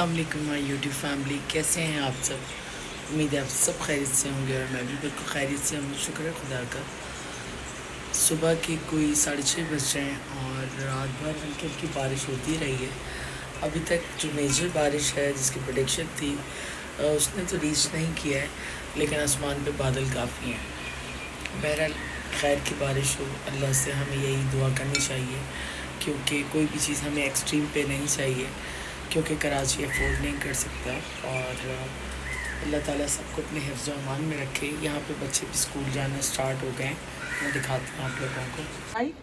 अस्सलाम वालेकुम my YouTube family, कैसे हैं आप सब। उम्मीद है आप सब खैरियत से होंगे और मैं भी बिल्कुल खैरियत से हूँ। शुक्र है खुदा का। सुबह के कोई 6:30 बज रहे हैं और रात भर हल्की हल्की बारिश होती रही है। अभी तक जो मेजर बारिश है जिसकी प्रेडिक्शन थी उसने तो रीच नहीं किया है, लेकिन आसमान पे बादल काफ़ी हैं। बहरहाल खैर की बारिश हो, अल्लाह से हमें यही दुआ करनी चाहिए, क्योंकि कोई भी चीज़ हमें एक्सट्रीम पे नहीं चाहिए, क्योंकि कराची अफोर्ड नहीं कर सकता। और अल्लाह ताला सबको अपने हिफ्ज़ व अमान में रखे। यहाँ पे बच्चे भी स्कूल जाना स्टार्ट हो गए हैं। मैं दिखाती हूँ आप लोगों को। आई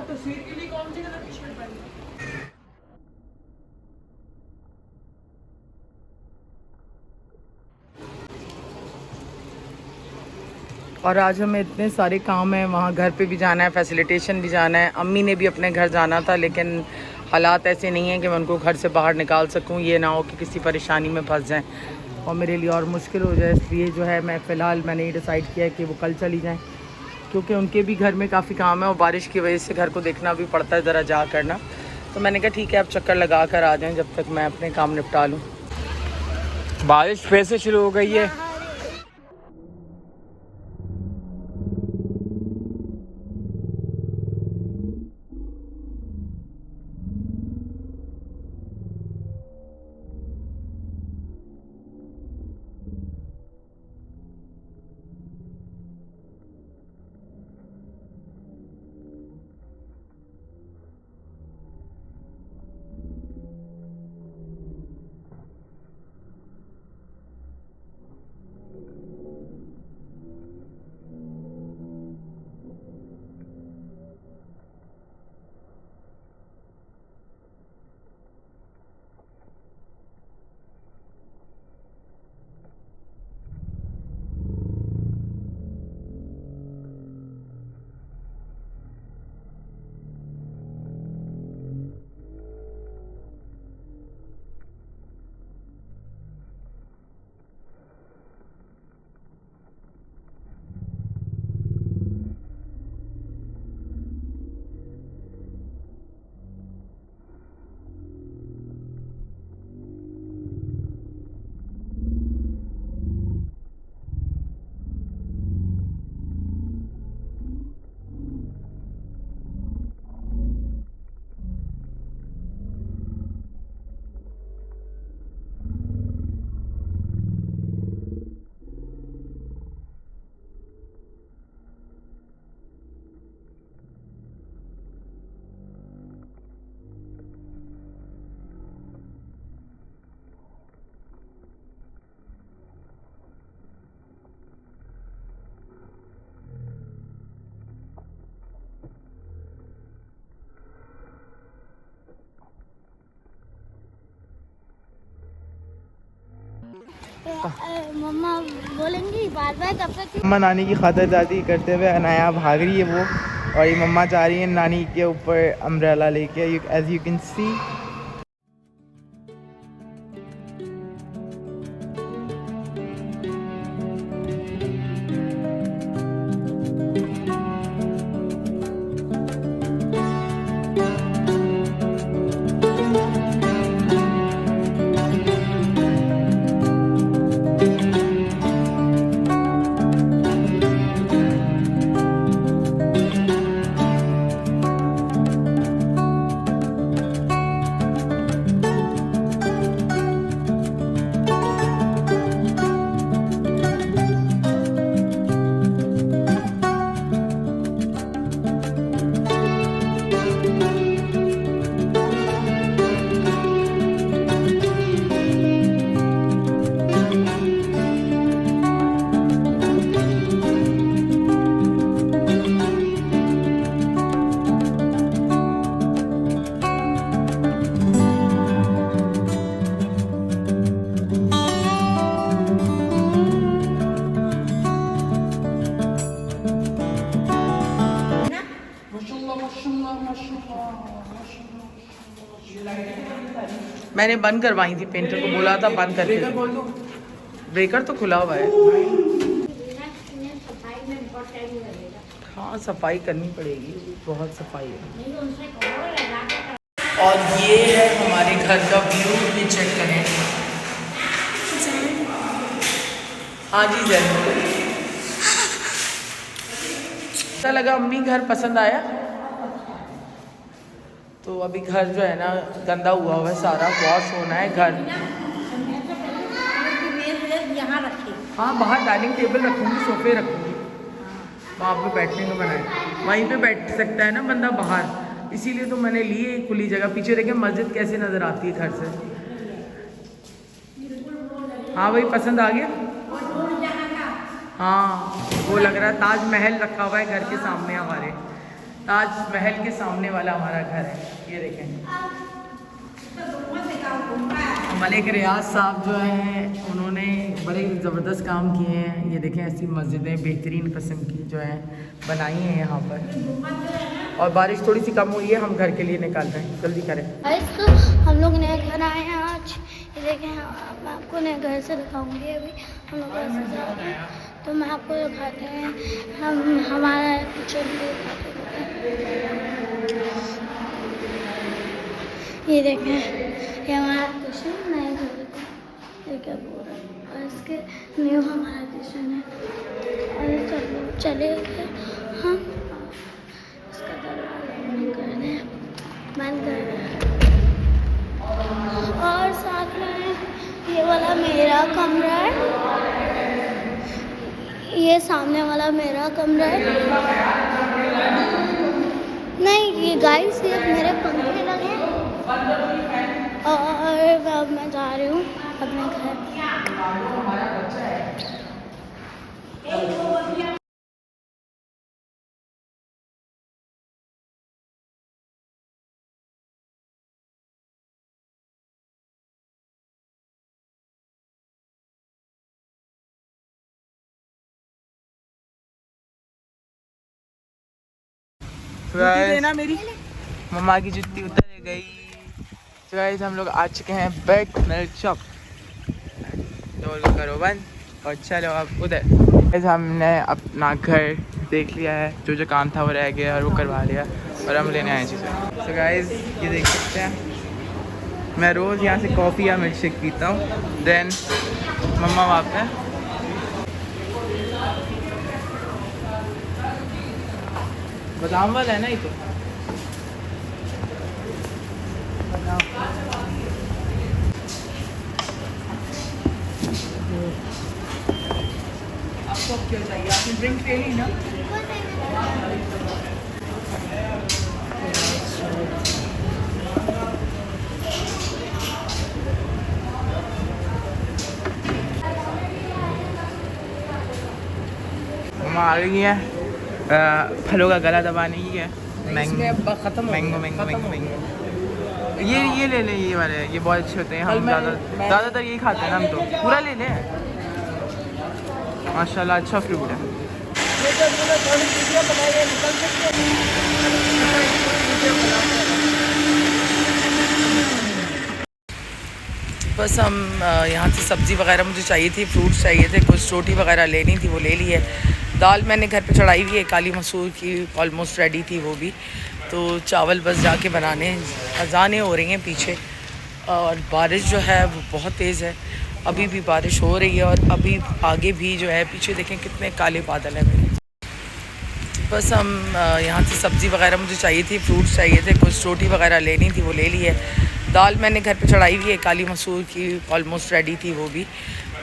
तस्वीर के लिए कौन सी कलर टी-शर्ट पहनी? और आज हमें इतने सारे काम हैं, वहाँ घर पे भी जाना है, फैसिलिटेशन भी जाना है। अम्मी ने भी अपने घर जाना था, लेकिन हालात ऐसे नहीं हैं कि मैं उनको घर से बाहर निकाल सकूँ। ये ना हो कि किसी परेशानी में फंस जाएं और मेरे लिए और मुश्किल हो जाए। इसलिए जो है मैंने ये डिसाइड किया है कि वो कल चली जाएं, क्योंकि उनके भी घर में काफ़ी काम है और बारिश की वजह से घर को देखना भी पड़ता है ज़रा जा करना। तो मैंने कहा ठीक है, आप चक्कर लगा कर आ जाएँ जब तक मैं अपने काम निपटा लूँ। बारिश फिर से शुरू हो गई है। मम्मा बोलेंगी बार बार कब तक। मम्मा नानी की खातिरदारी करते हुए अनाया भाग रही है वो, और ये मम्मा जा रही है नानी के ऊपर अम्ब्रेला लेके, एज यू कैन सी। मैंने बंद करवाई थी, पेंटर को बोला था बंद करके। ब्रेकर तो खुला हुआ है। हाँ, सफाई करनी पड़ेगी, बहुत सफाई है। और ये है हमारे घर का व्यू, ये चेक करें। हाँ जी जरूर। अच्छा लगा अम्मी, घर पसंद आया? तो अभी घर जो है ना गंदा हुआ है, सारा वॉश होना है घर। यहाँ रखी। हाँ बाहर डाइनिंग टेबल रखूँगी, सोफे रखूँगी, वहाँ पे बैठने को बनाए, वहीं पे बैठ सकता है ना बंदा बाहर, इसीलिए तो मैंने ली है खुली जगह। पीछे देखें मस्जिद कैसे नज़र आती है घर से। हाँ भाई पसंद आ गया? हाँ वो लग रहा है ताजमहल रखा हुआ है घर के सामने, हमारे ताजमहल के सामने वाला हमारा घर है। ये देखें मलिक रियाज साहब जो हैं उन्होंने बड़े ज़बरदस्त काम किए हैं। ये देखें ऐसी मस्जिदें बेहतरीन किस्म की जो हैं बनाई हैं यहाँ पर। और बारिश थोड़ी सी कम हुई है, हम घर के लिए निकाल रहे हैं, जल्दी करें। तो हम लोग नए घर आए हैं आज। ये देखें मैं आपको नए घर से दिखाऊंगी। अभी हम लोग घर से जा रहे हैं तो मैं आपको दिखाते हैं, हम हमारा किचन भी दिखाते हैं। ये देखें ये हमारा किचन नए घर का, ठीक है पूरा, और इसके न्यू हमारा किचन है। और चले गए हम, इसका दरवाजा बंद कर दें, बंद कर दें। और साथ में ये वाला मेरा कमरा है, ये सामने वाला मेरा कमरा है। नहीं ये गाइस ये मेरे पंखे लगे हैं। और अब मैं जा रही हूँ अपने घर। देना मेरी मम्मा की जुत्ती उतर गई। तो गाइस हम लोग आ चुके हैं बैक मिल्क शॉप। डोर को करो बंद और चलो अब उधर। गाइस हमने अपना घर देख लिया है, जो जो काम था वो रह गया और वो करवा लिया और हम लेने आए चीज़ें। तो गाइस ये देख सकते हैं मैं रोज़ यहाँ से कॉफ़ी या मिल्क शेक पीता हूँ। देन मम्मा वहाँ पे बादाम वाला है ना, ये तो आपको अब क्या चाहिए? आपने ड्रिंक ले ली ना? मम्मा आ गई है फलों का गला दबाने की है। मैंगो खत्म मैंगो मैंगो मैंगो मैंगो ये ले ले, ये वाले ये बहुत अच्छे होते हैं। हम ज़्यादातर यही खाते हैं ना, हम तो पूरा ले लें। माशाल्लाह अच्छा फ्रूट है। बस हम यहाँ से सब्ज़ी वगैरह मुझे चाहिए थी, फ्रूट्स चाहिए थे, कुछ रोटी वगैरह लेनी थी, वो ले ली है। दाल मैंने घर पे चढ़ाई हुई है, काली मसूर की, ऑलमोस्ट रेडी थी वो भी। तो चावल बस जाके बनाने, अजानें हो रही हैं पीछे और बारिश जो है वो बहुत तेज़ है। अभी भी बारिश हो रही है और अभी आगे भी जो है, पीछे देखें कितने काले बादल हैं मेरे। बस हम यहाँ से सब्ज़ी वगैरह मुझे चाहिए थी, फ्रूट्स चाहिए थे, कुछ रोटी वगैरह लेनी थी, वो ले ली है। दाल मैंने घर पे चढ़ाई हुई है, काली मसूर की, ऑलमोस्ट रेडी थी वो भी।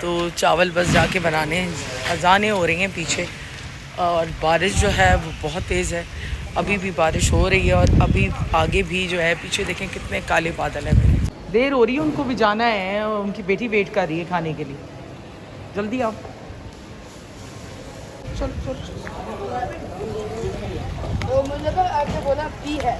तो चावल बस जाके बनाने, अजानें हो रही हैं पीछे और बारिश जो है वो बहुत तेज़ है। अभी भी बारिश हो रही है और अभी आगे भी जो है, पीछे देखें कितने काले बादल हैं मेरे। देर हो रही है, उनको भी जाना है, उनकी बेटी वेट कर रही है खाने के लिए। जल्दी आओ, चल चल चल। तो मुझे तो आपने बोला फ्री है।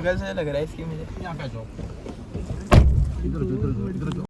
कैसा लग रहा है इसकी मुझे? इधर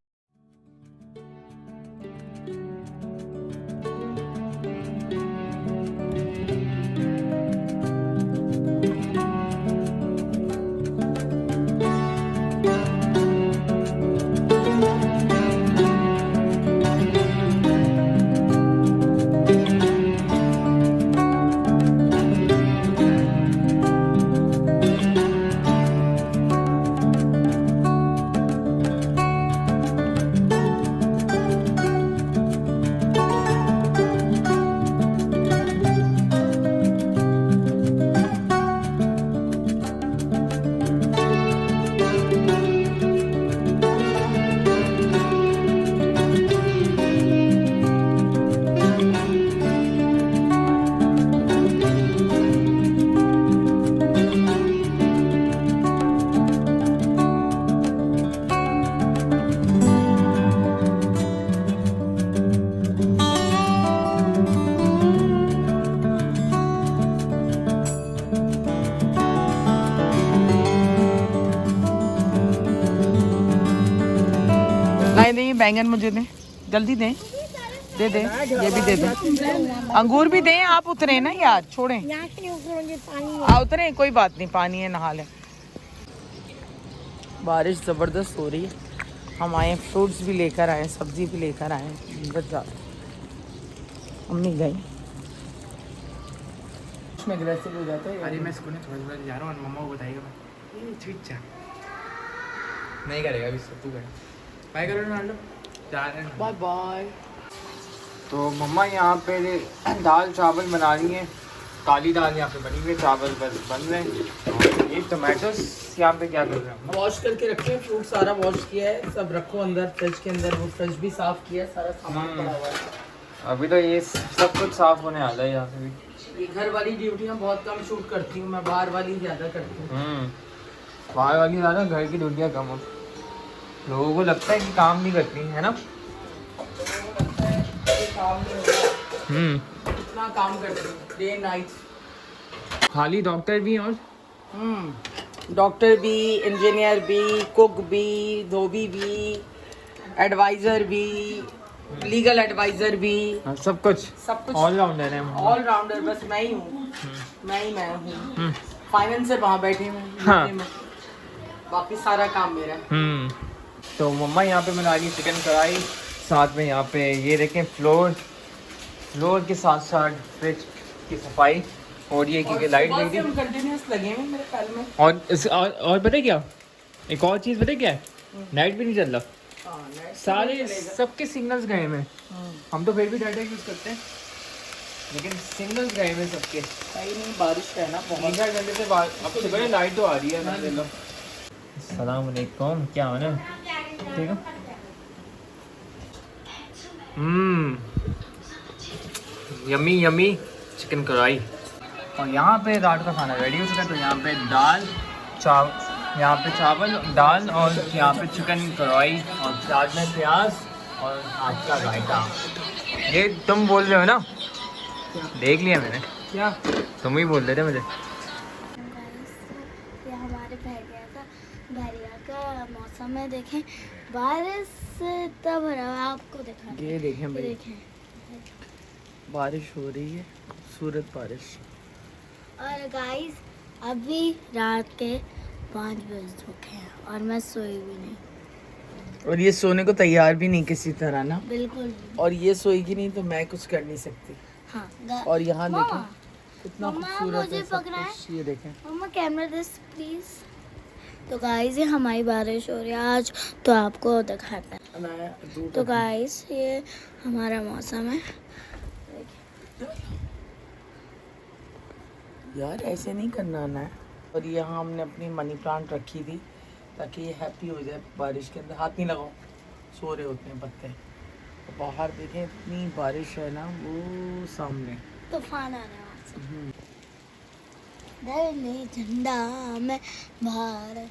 बैंगन मुझे दें, जल्दी दें, दे दे, ये भी दे दें, अंगूर भी दें। आप उतरे ना यार, छोड़ें, उतरे, कोई बात नहीं, पानी है, नहा लें। बारिश ज़बरदस्त हो रही है। हम आए, फ्रूट्स भी लेकर आए, सब्जी भी लेकर आए। मम्मी गई में अग्रेसिव हो जाता है। अरे मैं स्कूल में थोड़ा जा रहा हूँ, मम्मा को बताइएगा मैं ये चीचा नहीं करेगा अभी, सब तू कर। बाय करो रोनाल्डो, जा रहे हैं। Bye bye. तो मम्मा यहाँ पे दाल चावल बना रही हैं, काली दाल यहाँ पे बनी हुई है, चावल बस बन रहे हैं। ये टमाटोस यहाँ पे क्या कर रहे हैं? वॉश करके रखे हैं, फ्रूट सारा वॉश किया है, सब रखो अंदर फ्रिज के अंदर। वो फ्रिज भी साफ किया है, सारा सामान पड़ा हुआ है। अभी तो ये सब कुछ साफ होने वाला है यहाँ पे भी। ये घर वाली ड्यूटियाँ बहुत कम शूट करती हूँ मैं, बाहर वाली ज़्यादा करती हूँ। बाहर वाली ज़्यादा, घर की ड्यूटियाँ कम हो। लोगों को लगता है कि काम नहीं करती है ना। इतना काम करती हूँ डे नाइट। खाली डॉक्टर भी और डॉक्टर भी, इंजीनियर भी, कुक भी, धोबी भी, एडवाइज़र भी, लीगल एडवाइज़र भी, सब कुछ ऑलराउंडर है। ऑलराउंडर बस मैं ही हूँ, मैं हूँ। फाइनेंसर वहाँ बैठे हैं, हाँ। में बाकी सारा काम मेरा है। तो मम्मा यहाँ पे बना रही चिकन कढ़ाई, साथ में यहाँ पे ये देखें फ्लोर के साथ साथ फ्रिज की सफाई, और ये की लाइट सुबह गई से थी। हम कंटिन्यूअस लगे हैं मेरे ख्याल में। और पता है क्या, एक और चीज़ पता है क्या है, नेट भी नहीं चल रहा, सारे सबके सिग्नल्स गए हैं। हम तो फिर भी डाटा यूज़ करते हैं, लेकिन सिग्नल्स गए हैं सबके। सही नहीं, बारिश है ना बहुत। 3-4 घंटे से बाद अब सुबह लाइट तो आ रही है। अस्सलाम वालेकुम, क्या हो ना, ठीक है। यम्मी यम्मी चिकन कढ़ाई। और यहाँ पे रात का खाना रेडी हो चुका है। तो यहाँ पे यहाँ पे चावल, दाल, और यहाँ पे चिकन कढ़ाई, और साथ में प्याज और आज का रायता। ये तुम बोल रहे हो ना, देख लिया मैंने। क्या तुम ही बोल रहे थे मुझे। ये हमारे बहरिया का मौसम है, देखें बारिश तब भरा हुआ है, आपको दिखा ये देखें भाई, देखें। बारिश हो रही है, खूबसूरत बारिश। और गाइस अभी रात के 5 बज चुके हैं और मैं सोई भी नहीं, और ये सोने को तैयार भी नहीं किसी तरह ना। बिल्कुल भी। और ये सोएगी नहीं तो मैं कुछ कर नहीं सकती। हाँ और यहाँ मम्मा, देखें कितना मम्मा, खूबसूरत मुझे है सब पकड़ा कुछ। ये देखें, मम्मा कैमरा दिस प्लीज। तो गाइस ये हमारी बारिश हो रही है आज, तो आपको दिखाते हैं। तो गाइस ये हमारा मौसम है। यार ऐसे नहीं करना ना। और यहाँ हमने अपनी मनी प्लांट रखी थी ताकि ये हैप्पी हो जाए बारिश के अंदर। हाथ नहीं लगाओ, सो रहे होते हैं पत्ते। तो बाहर देखें इतनी बारिश है ना, वो सामने तूफान आ रहा है वहाँ से। झंडा में भारत